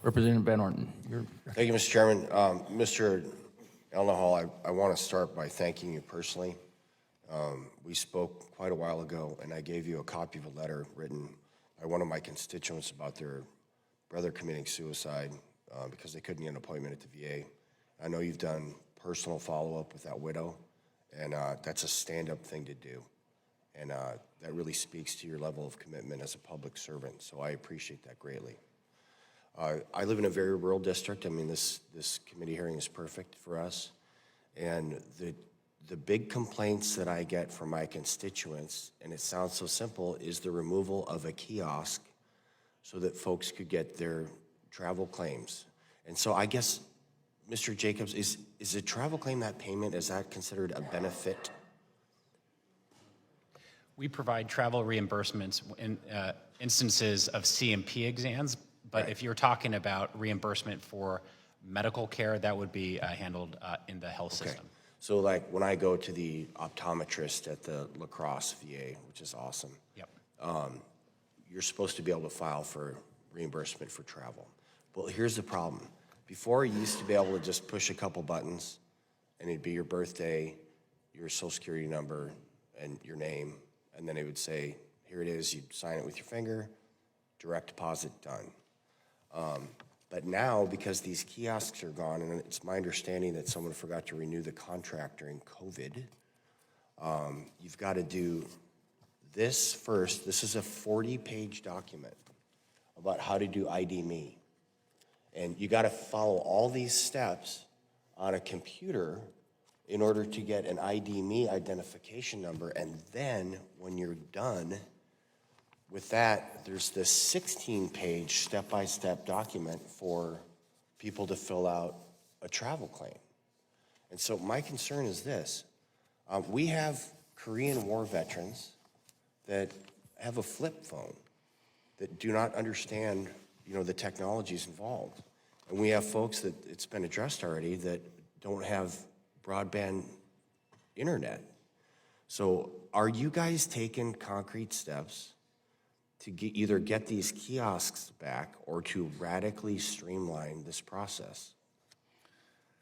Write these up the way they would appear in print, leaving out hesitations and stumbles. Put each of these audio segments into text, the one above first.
Representative Van Orton. Thank you, Mr. Chairman. Mr. Elnahal, I want to start by thanking you personally. We spoke quite a while ago, and I gave you a copy of a letter written by one of my constituents about their brother committing suicide because they couldn't get an appointment at the VA. I know you've done personal follow-up with that widow, and that's a stand-up thing to do. And that really speaks to your level of commitment as a public servant, so I appreciate that greatly. I live in a very rural district. I mean, this committee hearing is perfect for us. And the big complaints that I get from my constituents, and it sounds so simple, is the removal of a kiosk so that folks could get their travel claims. And so I guess, Mr. Jacobs, is a travel claim, that payment, is that considered a benefit? We provide travel reimbursements in instances of CMP exams, but if you're talking about reimbursement for medical care, that would be handled in the health system. So like when I go to the optometrist at the La Crosse VA, which is awesome, Yep. You're supposed to be able to file for reimbursement for travel. Well, here's the problem. Before, you used to be able to just push a couple buttons, and it'd be your birthday, your social security number, and your name, and then it would say, here it is, you'd sign it with your finger, direct deposit, done. But now, because these kiosks are gone, and it's my understanding that someone forgot to renew the contract during COVID, you've got to do this first. This is a 40-page document about how to do ID Me. And you got to follow all these steps on a computer in order to get an ID Me identification number. And then when you're done with that, there's this 16-page step-by-step document for people to fill out a travel claim. And so my concern is this. We have Korean War veterans that have a flip phone that do not understand, the technologies involved. And we have folks that, it's been addressed already, that don't have broadband internet. So are you guys taking concrete steps to either get these kiosks back or to radically streamline this process?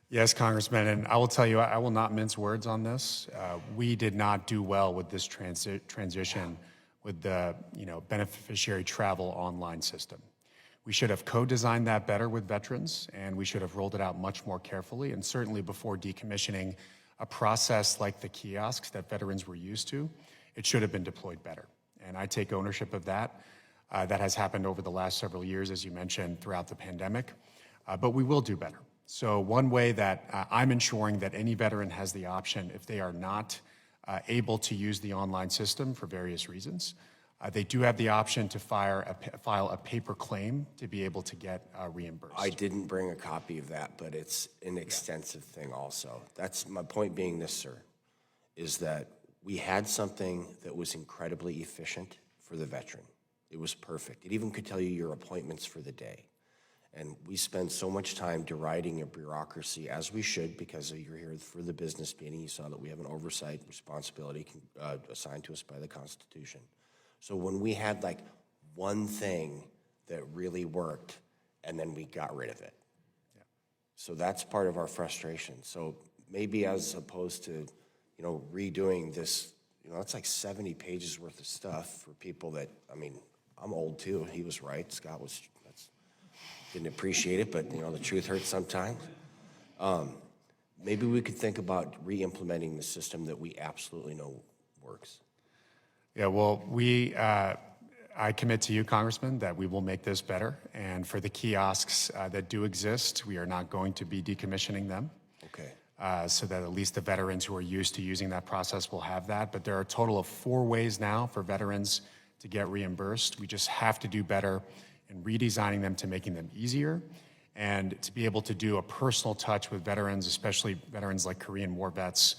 Yes, Congressman, and I will tell you, I will not mince words on this. We did not do well with this transition with the beneficiary travel online system. We should have co-designed that better with veterans, and we should have rolled it out much more carefully, and certainly before decommissioning a process like the kiosks that veterans were used to, it should have been deployed better. And I take ownership of that. That has happened over the last several years, as you mentioned, throughout the pandemic, but we will do better. So one way that I'm ensuring that any veteran has the option, if they are not able to use the online system for various reasons, they do have the option to file a paper claim to be able to get reimbursed. I didn't bring a copy of that, but it's an extensive thing also. That's my point being this, sir, is that we had something that was incredibly efficient for the veteran. It was perfect. It even could tell you your appointments for the day. And we spend so much time deriding a bureaucracy, as we should, because you're here for the business meeting. You saw that we have an oversight responsibility assigned to us by the Constitution. So when we had like one thing that really worked, and then we got rid of it. Yeah. So that's part of our frustration. So maybe as opposed to, redoing this, it's like 70 pages worth of stuff for people that, I'm old too. He was right. Scott didn't appreciate it, but the truth hurts sometimes. Maybe we could think about re-implementing the system that we absolutely know works. Yeah, well, I commit to you, Congressman, that we will make this better. And for the kiosks that do exist, we are not going to be decommissioning them. Okay. So that at least the veterans who are used to using that process will have that. But there are a total of 4 ways now for veterans to get reimbursed. We just have to do better in redesigning them to making them easier and to be able to do a personal touch with veterans, especially veterans like Korean War vets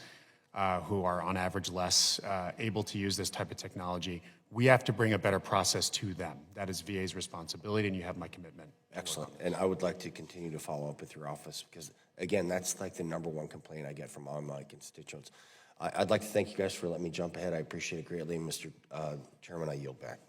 who are on average less able to use this type of technology. We have to bring a better process to them. That is VA's responsibility, and you have my commitment. Excellent. And I would like to continue to follow up with your office because, again, that's like the #1 complaint I get from all my constituents. I'd like to thank you guys for letting me jump ahead. I appreciate it greatly. Mr. Chairman, I yield back.